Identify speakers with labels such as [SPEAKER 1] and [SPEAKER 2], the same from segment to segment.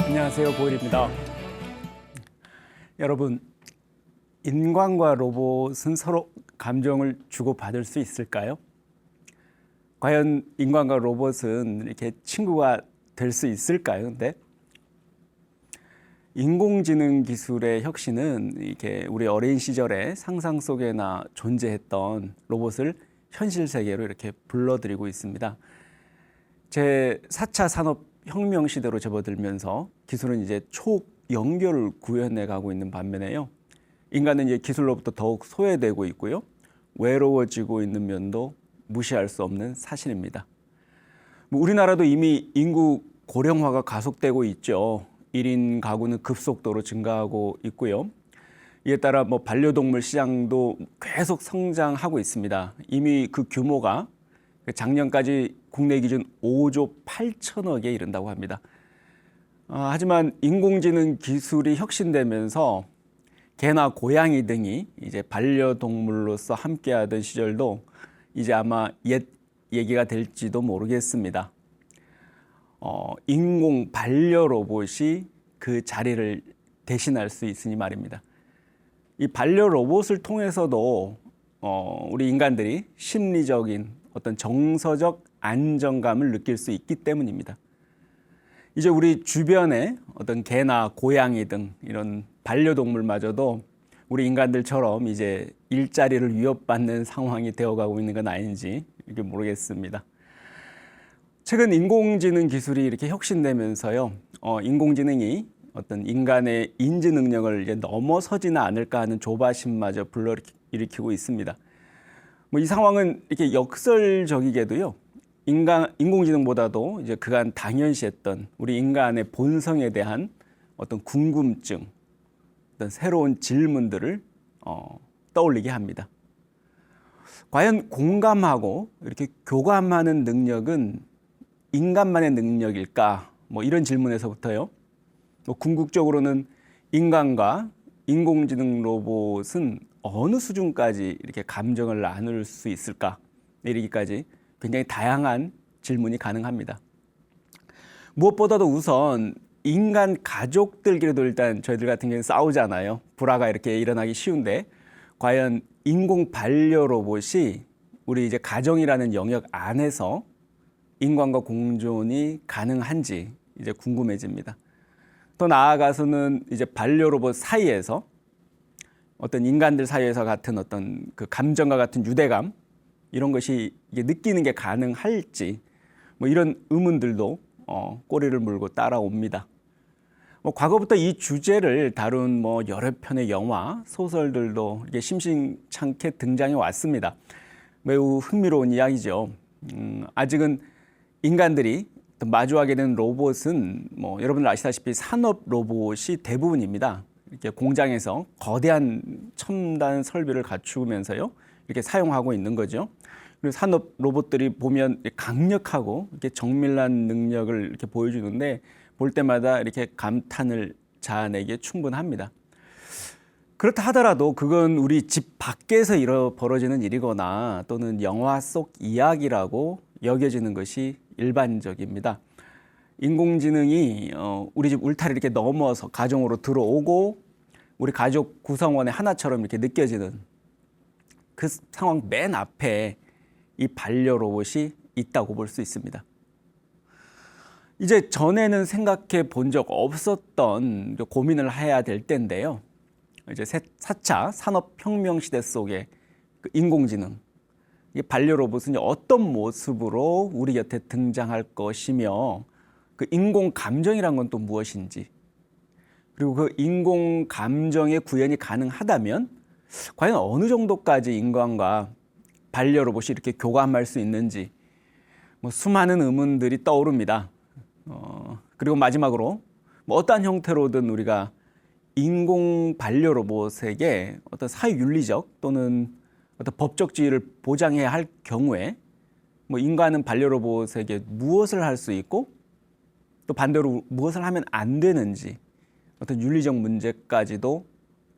[SPEAKER 1] 안녕하세요, 고일입니다. 여러분, 인간과 로봇은 서로 감정을 주고받을 수 있을까요? 과연 인간과 로봇은 이렇게 친구가 될 수 있을까요? 근데 인공지능 기술의 혁신은 이렇게 우리 어린 시절에 상상 속에나 존재했던 로봇을 현실 세계로 이렇게 불러들이고 있습니다. 제 4차 산업혁명 시대로 접어들면서 기술은 이제 초연결을 구현해 가고 있는 반면에요. 인간은 이제 기술로부터 더욱 소외되고 있고요. 외로워지고 있는 면도 무시할 수 없는 사실입니다. 우리나라도 이미 인구 고령화가 가속되고 있죠. 1인 가구는 급속도로 증가하고 있고요. 이에 따라 반려동물 시장도 계속 성장하고 있습니다. 이미 그 규모가 작년까지 국내 기준 5조 8천억에 이른다고 합니다. 하지만 인공지능 기술이 혁신되면서 개나 고양이 등이 이제 반려동물로서 함께하던 시절도 이제 아마 옛 얘기가 될지도 모르겠습니다. 인공 반려 로봇이 그 자리를 대신할 수 있으니 말입니다. 이 반려 로봇을 통해서도 우리 인간들이 심리적인 어떤 정서적 안정감을 느낄 수 있기 때문입니다. 이제 우리 주변에 어떤 개나 고양이 등 이런 반려동물마저도 우리 인간들처럼 이제 일자리를 위협받는 상황이 되어가고 있는 건 아닌지 이렇게 모르겠습니다. 최근 인공지능 기술이 이렇게 혁신되면서요, 인공지능이 어떤 인간의 인지 능력을 이제 넘어서지는 않을까 하는 조바심마저 불러일으키고 있습니다. 이 상황은 이렇게 역설적이게도요, 인공지능보다도 이제 그간 당연시했던 우리 인간의 본성에 대한 어떤 궁금증, 어떤 새로운 질문들을 떠올리게 합니다. 과연 공감하고 이렇게 교감하는 능력은 인간만의 능력일까? 이런 질문에서부터요. 궁극적으로는 인간과 인공지능 로봇은 어느 수준까지 이렇게 감정을 나눌 수 있을까? 이르기까지 굉장히 다양한 질문이 가능합니다. 무엇보다도 우선 인간 가족들끼리도 일단 저희들 같은 경우는 싸우잖아요. 불화가 이렇게 일어나기 쉬운데 과연 인공 반려 로봇이 우리 이제 가정이라는 영역 안에서 인간과 공존이 가능한지 이제 궁금해집니다. 더 나아가서는 이제 반려 로봇 사이에서 어떤 인간들 사이에서 같은 어떤 그 감정과 같은 유대감 이런 것이 이게 느끼는 게 가능할지 이런 의문들도 꼬리를 물고 따라옵니다. 과거부터 이 주제를 다룬 여러 편의 영화, 소설들도 이게 심심찮게 등장해 왔습니다. 매우 흥미로운 이야기죠. 아직은 인간들이 마주하게 된 로봇은 여러분들 아시다시피 산업 로봇이 대부분입니다. 이렇게 공장에서 거대한 첨단 설비를 갖추면서요, 이렇게 사용하고 있는 거죠. 그리고 산업 로봇들이 보면 강력하고 이렇게 정밀한 능력을 이렇게 보여주는데 볼 때마다 이렇게 감탄을 자아내기에 충분합니다. 그렇다 하더라도 그건 우리 집 밖에서 벌어지는 일이거나 또는 영화 속 이야기라고 여겨지는 것이 일반적입니다. 인공지능이 우리 집 울타리 이렇게 넘어서 가정으로 들어오고 우리 가족 구성원의 하나처럼 이렇게 느껴지는 그 상황 맨 앞에 이 반려 로봇이 있다고 볼 수 있습니다. 이제 전에는 생각해 본 적 없었던 고민을 해야 될 때인데요. 이제 4차 산업혁명 시대 속에 그 인공지능, 이 반려 로봇은 어떤 모습으로 우리 곁에 등장할 것이며 그 인공 감정이란 건 또 무엇인지, 그리고 그 인공 감정의 구현이 가능하다면 과연 어느 정도까지 인간과 반려 로봇이 이렇게 교감할 수 있는지 수많은 의문들이 떠오릅니다. 그리고 마지막으로 어떠한 형태로든 우리가 인공 반려 로봇에게 어떤 사회윤리적 또는 어떤 법적 지위를 보장해야 할 경우에 인간은 반려 로봇에게 무엇을 할 수 있고 또 반대로 무엇을 하면 안 되는지 어떤 윤리적 문제까지도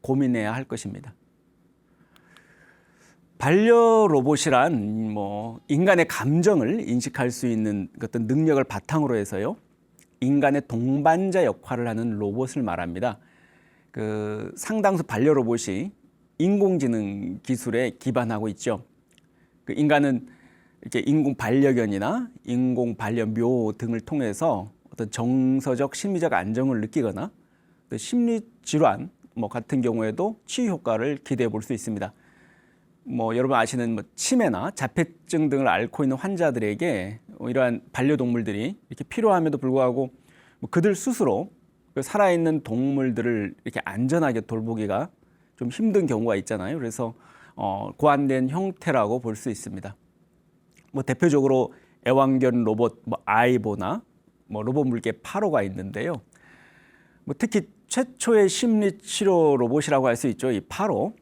[SPEAKER 1] 고민해야 할 것입니다. 반려 로봇이란 인간의 감정을 인식할 수 있는 어떤 능력을 바탕으로 해서요, 인간의 동반자 역할을 하는 로봇을 말합니다. 상당수 반려 로봇이 인공지능 기술에 기반하고 있죠. 인간은 이렇게 인공 반려견이나 인공 반려묘 등을 통해서 어떤 정서적 심리적 안정을 느끼거나 또 심리 질환 같은 경우에도 치유 효과를 기대해 볼 수 있습니다. 여러분 아시는 치매나 자폐증 등을 앓고 있는 환자들에게 이러한 반려동물들이 이렇게 필요함에도 불구하고 그들 스스로 살아있는 동물들을 이렇게 안전하게 돌보기가 좀 힘든 경우가 있잖아요. 그래서 고안된 형태라고 볼 수 있습니다. 대표적으로 애완견 로봇 아이보나 로봇 물개 파로가 있는데요. 특히 최초의 심리 치료 로봇이라고 할 수 있죠. 이 파로.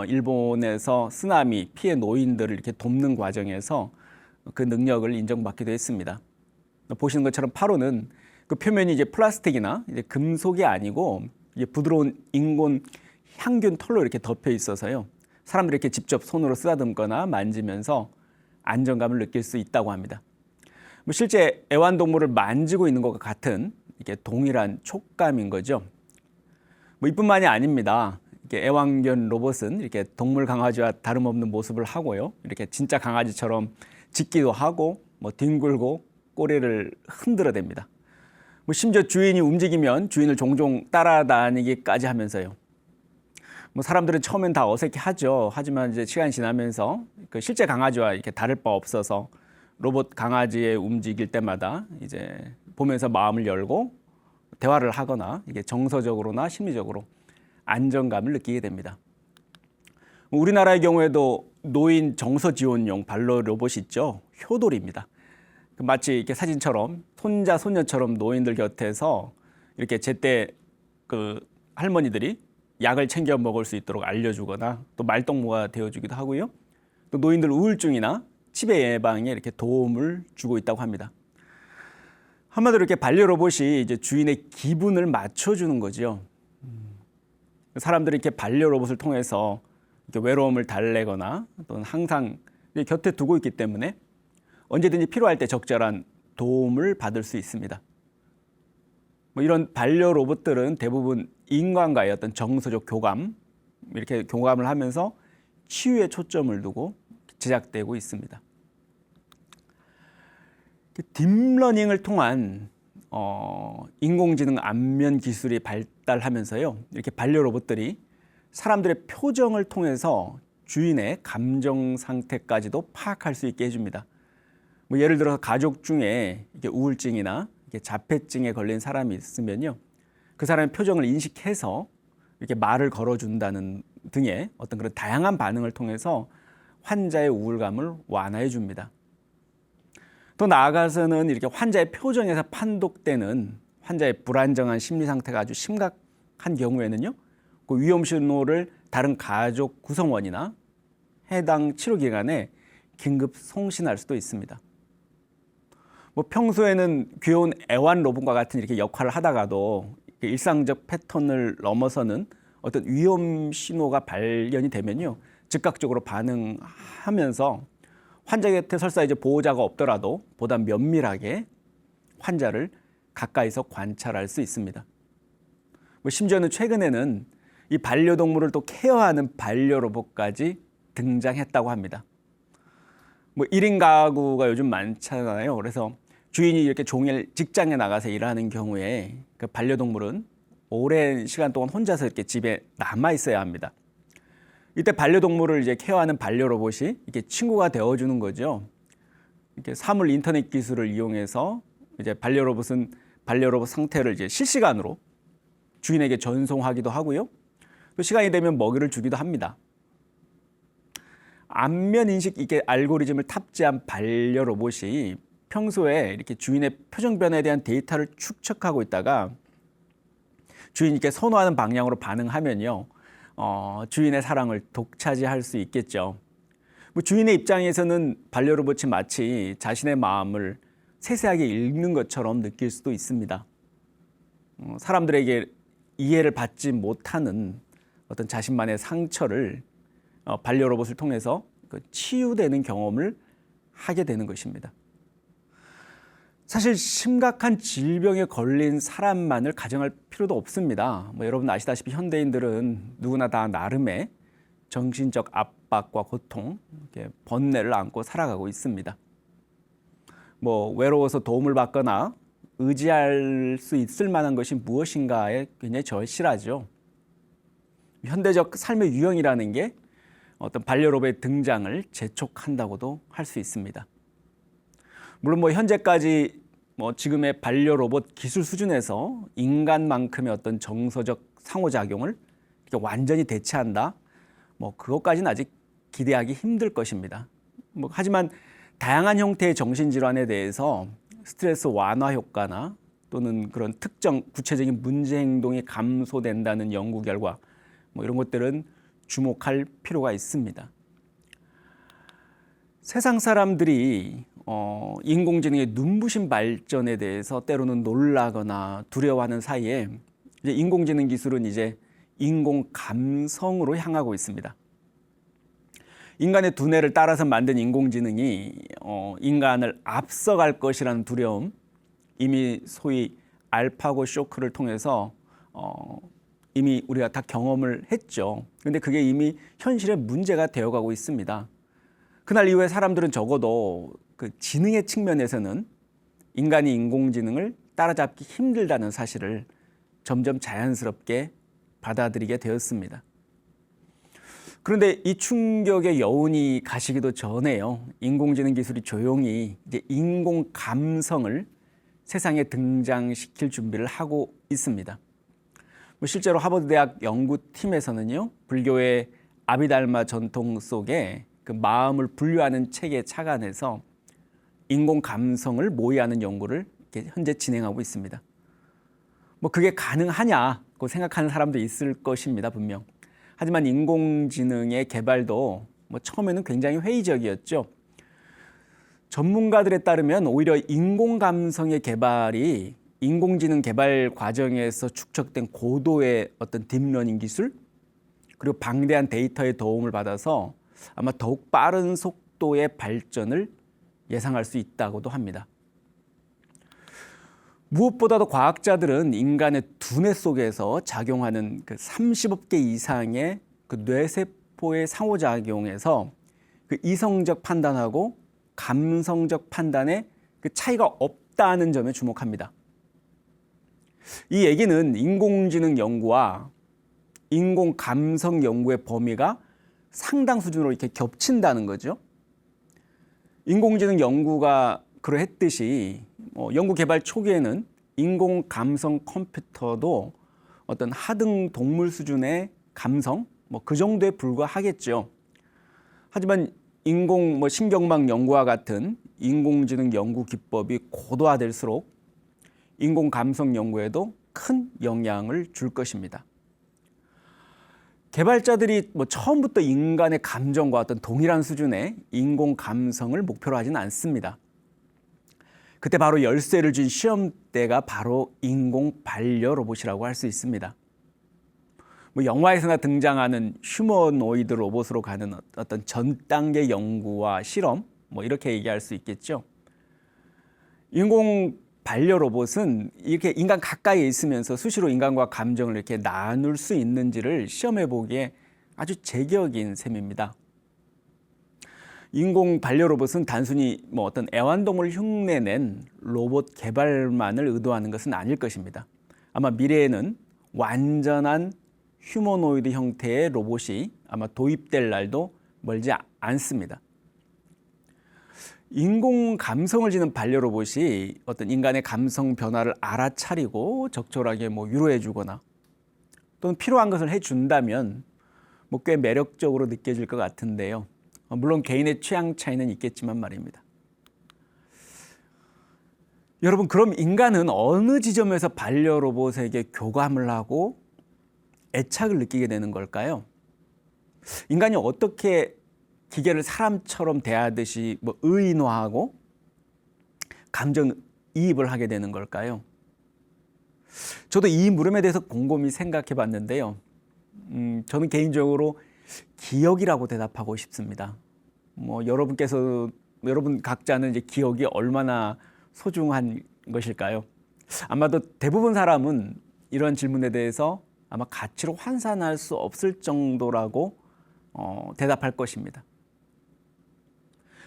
[SPEAKER 1] 일본에서 쓰나미 피해 노인들을 이렇게 돕는 과정에서 그 능력을 인정받기도 했습니다. 보시는 것처럼 파로는 그 표면이 이제 플라스틱이나 이제 금속이 아니고 이제 부드러운 인공 향균 털로 이렇게 덮여 있어서요. 사람들이 이렇게 직접 손으로 쓰다듬거나 만지면서 안정감을 느낄 수 있다고 합니다. 실제 애완동물을 만지고 있는 것과 같은 이게 동일한 촉감인 거죠. 이뿐만이 아닙니다. 이렇게 애완견 로봇은 이렇게 동물 강아지와 다름없는 모습을 하고요. 이렇게 진짜 강아지처럼 짖기도 하고 뒹굴고 꼬리를 흔들어댑니다. 심지어 주인이 움직이면 주인을 종종 따라다니기까지 하면서요. 사람들은 처음엔 다 어색해하죠. 하지만 이제 시간이 지나면서 실제 강아지와 이렇게 다를 바 없어서 로봇 강아지의 움직일 때마다 이제 보면서 마음을 열고 대화를 하거나 이게 정서적으로나 심리적으로 안정감을 느끼게 됩니다. 우리나라의 경우에도 노인 정서 지원용 반려 로봇이 있죠. 효돌입니다. 마치 이렇게 사진처럼 손자 손녀처럼 노인들 곁에서 이렇게 제때 할머니들이 약을 챙겨 먹을 수 있도록 알려주거나 또 말동무가 되어주기도 하고요. 또 노인들 우울증이나 치매 예방에 이렇게 도움을 주고 있다고 합니다. 한마디로 이렇게 반려 로봇이 이제 주인의 기분을 맞춰주는 거죠. 사람들이 이렇게 반려 로봇을 통해서 이렇게 외로움을 달래거나 또는 항상 곁에 두고 있기 때문에 언제든지 필요할 때 적절한 도움을 받을 수 있습니다. 이런 반려 로봇들은 대부분 인간과의 어떤 정서적 교감, 이렇게 교감을 하면서 치유에 초점을 두고 제작되고 있습니다. 딥러닝을 통한 인공지능 안면 기술이 발달하면서요, 이렇게 반려 로봇들이 사람들의 표정을 통해서 주인의 감정 상태까지도 파악할 수 있게 해줍니다. 예를 들어서 가족 중에 이게 우울증이나 이게 자폐증에 걸린 사람이 있으면요, 그 사람의 표정을 인식해서 이렇게 말을 걸어준다는 등의 어떤 그런 다양한 반응을 통해서 환자의 우울감을 완화해 줍니다. 또 나아가서는 이렇게 환자의 표정에서 판독되는 환자의 불안정한 심리 상태가 아주 심각한 경우에는요, 그 위험 신호를 다른 가족 구성원이나 해당 치료기관에 긴급 송신할 수도 있습니다. 평소에는 귀여운 애완 로봇과 같은 이렇게 역할을 하다가도 일상적 패턴을 넘어서는 어떤 위험 신호가 발견이 되면요, 즉각적으로 반응하면서 환자 곁에 설사 이제 보호자가 없더라도 보다 면밀하게 환자를 가까이서 관찰할 수 있습니다. 심지어는 최근에는 이 반려동물을 또 케어하는 반려 로봇까지 등장했다고 합니다. 1인 가구가 요즘 많잖아요. 그래서 주인이 이렇게 종일 직장에 나가서 일하는 경우에 그 반려동물은 오랜 시간 동안 혼자서 이렇게 집에 남아 있어야 합니다. 이때 반려동물을 이제 케어하는 반려 로봇이 이렇게 친구가 되어주는 거죠. 이렇게 사물 인터넷 기술을 이용해서 이제 반려 로봇은 반려 로봇 상태를 이제 실시간으로 주인에게 전송하기도 하고요. 또 시간이 되면 먹이를 주기도 합니다. 안면 인식 이게 알고리즘을 탑재한 반려 로봇이 평소에 이렇게 주인의 표정 변화에 대한 데이터를 축적하고 있다가 주인이 이렇게 선호하는 방향으로 반응하면요, 주인의 사랑을 독차지할 수 있겠죠. 주인의 입장에서는 반려 로봇이 마치 자신의 마음을 세세하게 읽는 것처럼 느낄 수도 있습니다. 사람들에게 이해를 받지 못하는 어떤 자신만의 상처를 반려 로봇을 통해서 치유되는 경험을 하게 되는 것입니다. 사실 심각한 질병에 걸린 사람만을 가정할 필요도 없습니다. 여러분 아시다시피 현대인들은 누구나 다 나름의 정신적 압박과 고통, 번뇌를 안고 살아가고 있습니다. 외로워서 도움을 받거나 의지할 수 있을 만한 것이 무엇인가에 굉장히 절실하죠. 현대적 삶의 유형이라는 게 어떤 반려로봇의 등장을 재촉한다고도 할 수 있습니다. 물론 현재까지 지금의 반려로봇 기술 수준에서 인간만큼의 어떤 정서적 상호작용을 완전히 대체한다, 그것까지는 아직 기대하기 힘들 것입니다. 하지만 다양한 형태의 정신질환에 대해서 스트레스 완화 효과나 또는 그런 특정 구체적인 문제 행동이 감소된다는 연구 결과 이런 것들은 주목할 필요가 있습니다. 세상 사람들이 인공지능의 눈부신 발전에 대해서 때로는 놀라거나 두려워하는 사이에 이제 인공지능 기술은 이제 인공 감성으로 향하고 있습니다. 인간의 두뇌를 따라서 만든 인공지능이 인간을 앞서갈 것이라는 두려움, 이미 소위 알파고 쇼크를 통해서 이미 우리가 다 경험을 했죠. 근데 그게 이미 현실의 문제가 되어가고 있습니다. 그날 이후에 사람들은 적어도 그 지능의 측면에서는 인간이 인공지능을 따라잡기 힘들다는 사실을 점점 자연스럽게 받아들이게 되었습니다. 그런데 이 충격의 여운이 가시기도 전에요. 인공지능 기술이 조용히 이제 인공 감성을 세상에 등장시킬 준비를 하고 있습니다. 실제로 하버드 대학 연구팀에서는요, 불교의 아비달마 전통 속에 그 마음을 분류하는 체계 착안해서 인공 감성을 모의하는 연구를 현재 진행하고 있습니다. 그게 가능하냐고 생각하는 사람도 있을 것입니다, 분명. 하지만 인공지능의 개발도 처음에는 굉장히 회의적이었죠. 전문가들에 따르면 오히려 인공감성의 개발이 인공지능 개발 과정에서 축적된 고도의 어떤 딥러닝 기술, 그리고 방대한 데이터의 도움을 받아서 아마 더욱 빠른 속도의 발전을 예상할 수 있다고도 합니다. 무엇보다도 과학자들은 인간의 두뇌 속에서 작용하는 그 30억 개 이상의 그 뇌세포의 상호작용에서 그 이성적 판단하고 감성적 판단에 그 차이가 없다는 점에 주목합니다. 이 얘기는 인공지능 연구와 인공 감성 연구의 범위가 상당 수준으로 이렇게 겹친다는 거죠. 인공지능 연구가 그러했듯이 연구 개발 초기에는 인공 감성 컴퓨터도 어떤 하등 동물 수준의 감성 그 정도에 불과하겠죠. 하지만 인공 신경망 연구와 같은 인공지능 연구 기법이 고도화될수록 인공 감성 연구에도 큰 영향을 줄 것입니다. 개발자들이 처음부터 인간의 감정과 어떤 동일한 수준의 인공 감성을 목표로 하지는 않습니다. 그때 바로 열쇠를 준 시험대가 바로 인공 반려 로봇이라고 할 수 있습니다. 영화에서나 등장하는 휴머노이드 로봇으로 가는 어떤 전 단계 연구와 실험, 이렇게 얘기할 수 있겠죠. 인공 반려 로봇은 이렇게 인간 가까이에 있으면서 수시로 인간과 감정을 이렇게 나눌 수 있는지를 시험해 보기에 아주 제격인 셈입니다. 인공 반려 로봇은 단순히 어떤 애완동물 흉내낸 로봇 개발만을 의도하는 것은 아닐 것입니다. 아마 미래에는 완전한 휴머노이드 형태의 로봇이 아마 도입될 날도 멀지 않습니다. 인공 감성을 지닌 반려 로봇이 어떤 인간의 감성 변화를 알아차리고 적절하게 위로해주거나 또는 필요한 것을 해준다면 꽤 매력적으로 느껴질 것 같은데요. 물론 개인의 취향 차이는 있겠지만 말입니다. 여러분, 그럼 인간은 어느 지점에서 반려 로봇에게 교감을 하고 애착을 느끼게 되는 걸까요? 인간이 어떻게 기계를 사람처럼 대하듯이 의인화하고 감정이입을 하게 되는 걸까요? 저도 이 물음에 대해서 곰곰이 생각해 봤는데요. 저는 개인적으로 기억이라고 대답하고 싶습니다. 여러분 각자는 이제 기억이 얼마나 소중한 것일까요? 아마도 대부분 사람은 이런 질문에 대해서 아마 가치로 환산할 수 없을 정도라고 대답할 것입니다.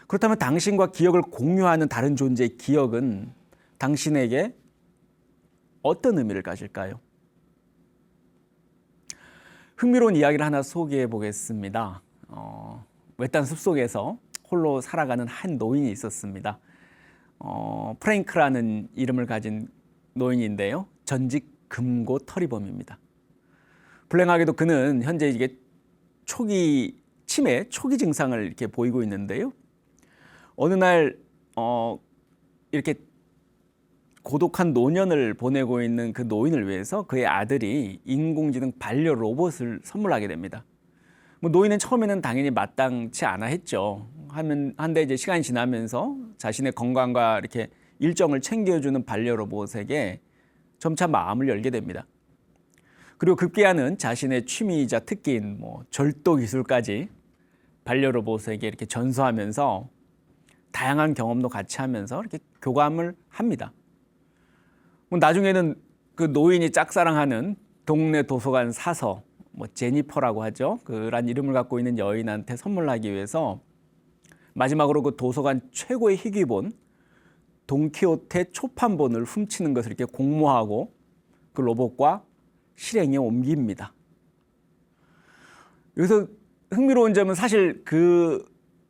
[SPEAKER 1] 그렇다면 당신과 기억을 공유하는 다른 존재의 기억은 당신에게 어떤 의미를 가질까요? 흥미로운 이야기를 하나 소개해 보겠습니다. 외딴 숲속에서 홀로 살아가는 한 노인이 있었습니다. 프랭크라는 이름을 가진 노인인데요. 전직 금고 털이범입니다. 불행하게도 그는 현재 이게 치매 초기 증상을 이렇게 보이고 있는데요. 어느 날 이렇게 고독한 노년을 보내고 있는 그 노인을 위해서 그의 아들이 인공지능 반려 로봇을 선물하게 됩니다. 뭐 노인은 처음에는 당연히 마땅치 않아 했죠. 한데 이제 시간이 지나면서 자신의 건강과 이렇게 일정을 챙겨주는 반려 로봇에게 점차 마음을 열게 됩니다. 그리고 급기야는 자신의 취미이자 특기인 절도 기술까지 반려 로봇에게 이렇게 전수하면서 다양한 경험도 같이 하면서 이렇게 교감을 합니다. 나중에는 그 노인이 짝사랑하는 동네 도서관 사서 제니퍼라고 하죠. 그런 이름을 갖고 있는 여인한테 선물하기 위해서 마지막으로 그 도서관 최고의 희귀본 돈키호테 초판본을 훔치는 것을 이렇게 공모하고 그 로봇과 실행에 옮깁니다. 여기서 흥미로운 점은 사실 그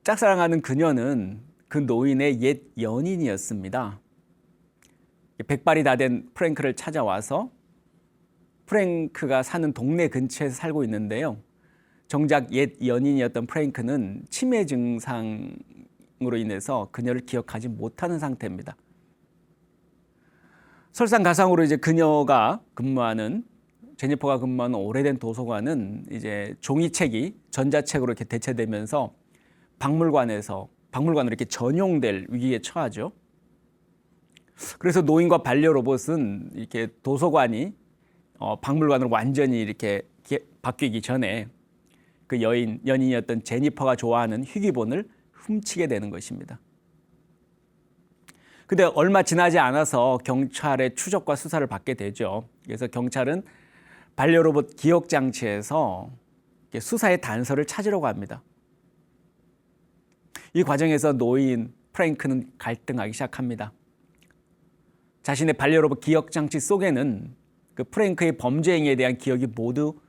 [SPEAKER 1] 짝사랑하는 그녀는 그 노인의 옛 연인이었습니다. 백발이 다 된 프랭크를 찾아와서 프랭크가 사는 동네 근처에서 살고 있는데요. 정작 옛 연인이었던 프랭크는 치매 증상으로 인해서 그녀를 기억하지 못하는 상태입니다. 설상가상으로 이제 제니퍼가 근무하는 오래된 도서관은 이제 종이책이 전자책으로 이렇게 대체되면서 박물관으로 이렇게 전용될 위기에 처하죠. 그래서 노인과 반려 로봇은 이렇게 도서관이 박물관으로 완전히 이렇게 바뀌기 전에 그 연인이었던 제니퍼가 좋아하는 희귀본을 훔치게 되는 것입니다. 근데 얼마 지나지 않아서 경찰의 추적과 수사를 받게 되죠. 그래서 경찰은 반려로봇 기억장치에서 수사의 단서를 찾으려고 합니다. 이 과정에서 노인 프랭크는 갈등하기 시작합니다. 자신의 반려로봇 기억장치 속에는 그 프랭크의 범죄 행위에 대한 기억이 모두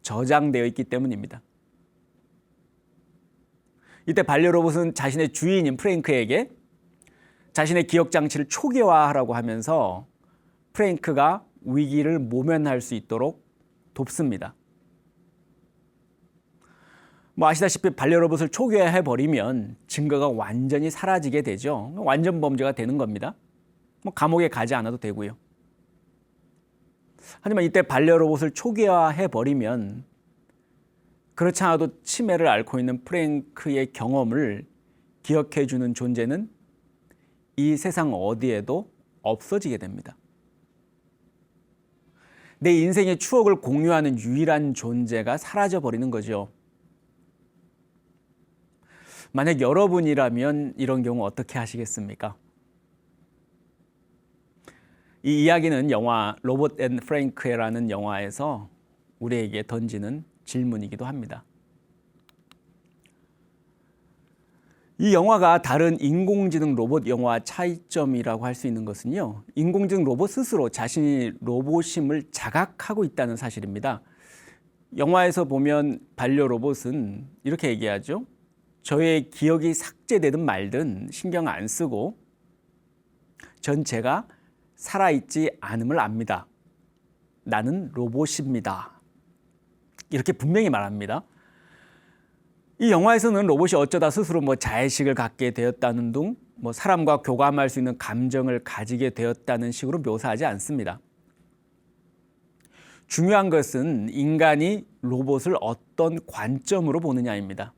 [SPEAKER 1] 저장되어 있기 때문입니다. 이때 반려로봇은 자신의 주인인 프랭크에게 자신의 기억장치를 초기화하라고 하면서 프랭크가 위기를 모면할 수 있도록 돕습니다. 아시다시피 반려로봇을 초기화해버리면 증거가 완전히 사라지게 되죠. 완전 범죄가 되는 겁니다. 감옥에 가지 않아도 되고요. 하지만 이때 반려로봇을 초기화해버리면 그렇지 않아도 치매를 앓고 있는 프랭크의 경험을 기억해주는 존재는 이 세상 어디에도 없어지게 됩니다. 내 인생의 추억을 공유하는 유일한 존재가 사라져버리는 거죠. 만약 여러분이라면 이런 경우 어떻게 하시겠습니까? 이 이야기는 영화 로봇 앤 프랭크라는 영화에서 우리에게 던지는 질문이기도 합니다. 이 영화가 다른 인공지능 로봇 영화 차이점이라고 할 수 있는 것은요, 인공지능 로봇 스스로 자신이 로봇임을 자각하고 있다는 사실입니다. 영화에서 보면 반려 로봇은 이렇게 얘기하죠. 저의 기억이 삭제되든 말든 신경 안 쓰고 전 제가 살아있지 않음을 압니다. 나는 로봇입니다. 이렇게 분명히 말합니다. 이 영화에서는 로봇이 어쩌다 스스로 자의식을 갖게 되었다는 등 사람과 교감할 수 있는 감정을 가지게 되었다는 식으로 묘사하지 않습니다. 중요한 것은 인간이 로봇을 어떤 관점으로 보느냐입니다.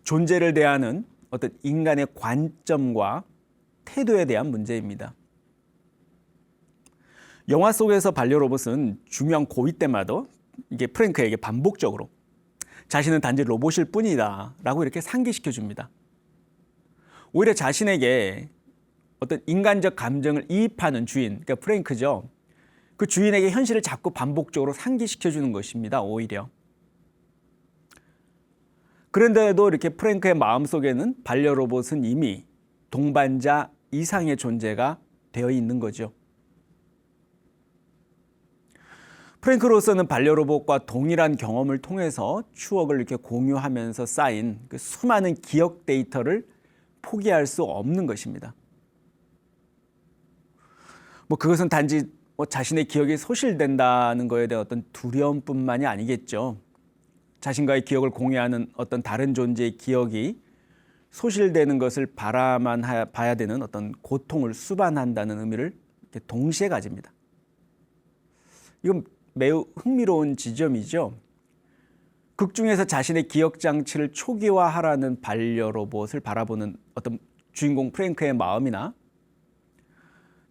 [SPEAKER 1] 존재를 대하는 어떤 인간의 관점과 태도에 대한 문제입니다. 영화 속에서 반려 로봇은 중요한 고비 때마다 이게 프랭크에게 반복적으로 자신은 단지 로봇일 뿐이다 라고 이렇게 상기시켜 줍니다. 오히려 자신에게 어떤 인간적 감정을 이입하는 주인, 그러니까 프랭크죠. 그 주인에게 현실을 자꾸 반복적으로 상기시켜주는 것입니다. 오히려. 그런데도 이렇게 프랭크의 마음속에는 반려로봇은 이미 동반자 이상의 존재가 되어 있는 거죠. 프랭크로서는 반려로봇과 동일한 경험을 통해서 추억을 이렇게 공유하면서 쌓인 그 수많은 기억 데이터를 포기할 수 없는 것입니다. 그것은 단지 자신의 기억이 소실된다는 것에 대한 어떤 두려움뿐만이 아니겠죠. 자신과의 기억을 공유하는 어떤 다른 존재의 기억이 소실되는 것을 바라만 봐야 되는 어떤 고통을 수반한다는 의미를 이렇게 동시에 가집니다. 이건 매우 흥미로운 지점이죠. 극 중에서 자신의 기억 장치를 초기화하라는 반려로봇을 바라보는 어떤 주인공 프랭크의 마음이나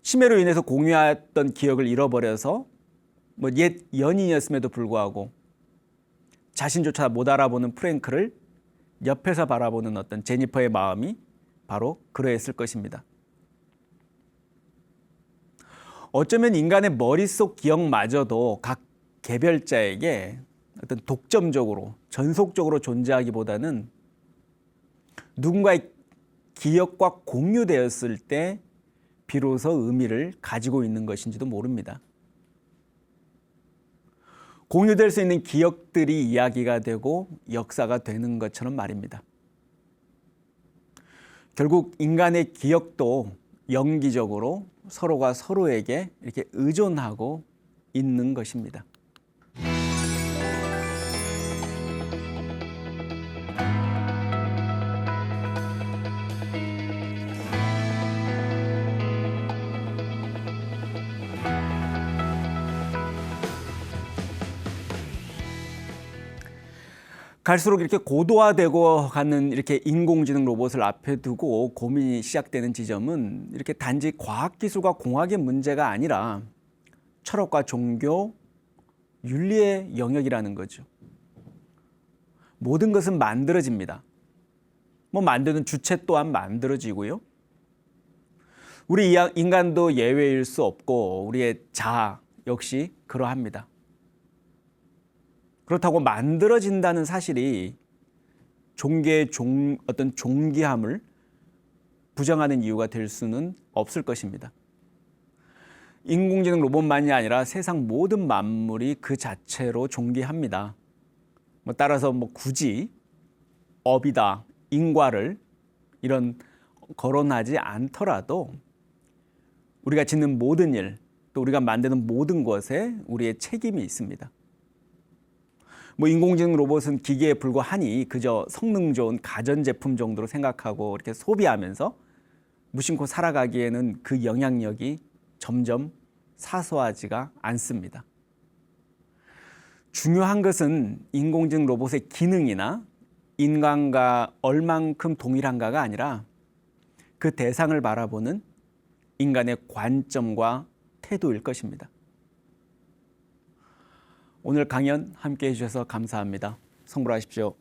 [SPEAKER 1] 치매로 인해서 공유했던 기억을 잃어버려서 옛 연인이었음에도 불구하고 자신조차 못 알아보는 프랭크를 옆에서 바라보는 어떤 제니퍼의 마음이 바로 그러했을 것입니다. 어쩌면 인간의 머릿속 기억마저도 각 개별자에게 어떤 독점적으로 전속적으로 존재하기보다는 누군가의 기억과 공유되었을 때 비로소 의미를 가지고 있는 것인지도 모릅니다. 공유될 수 있는 기억들이 이야기가 되고 역사가 되는 것처럼 말입니다. 결국 인간의 기억도 영기적으로 서로가 서로에게 이렇게 의존하고 있는 것입니다. 갈수록 이렇게 고도화되고 가는 이렇게 인공지능 로봇을 앞에 두고 고민이 시작되는 지점은 이렇게 단지 과학기술과 공학의 문제가 아니라 철학과 종교, 윤리의 영역이라는 거죠. 모든 것은 만들어집니다. 만드는 주체 또한 만들어지고요. 우리 인간도 예외일 수 없고 우리의 자아 역시 그러합니다. 그렇다고 만들어진다는 사실이 종교의 어떤 존귀함을 부정하는 이유가 될 수는 없을 것입니다. 인공지능 로봇만이 아니라 세상 모든 만물이 그 자체로 존귀합니다. 따라서 굳이 업이다, 인과를 이런 거론하지 않더라도 우리가 짓는 모든 일, 또 우리가 만드는 모든 것에 우리의 책임이 있습니다. 인공지능 로봇은 기계에 불과하니 그저 성능 좋은 가전제품 정도로 생각하고 이렇게 소비하면서 무심코 살아가기에는 그 영향력이 점점 사소하지가 않습니다. 중요한 것은 인공지능 로봇의 기능이나 인간과 얼만큼 동일한가가 아니라 그 대상을 바라보는 인간의 관점과 태도일 것입니다. 오늘 강연 함께해 주셔서 감사합니다. 성불하십시오.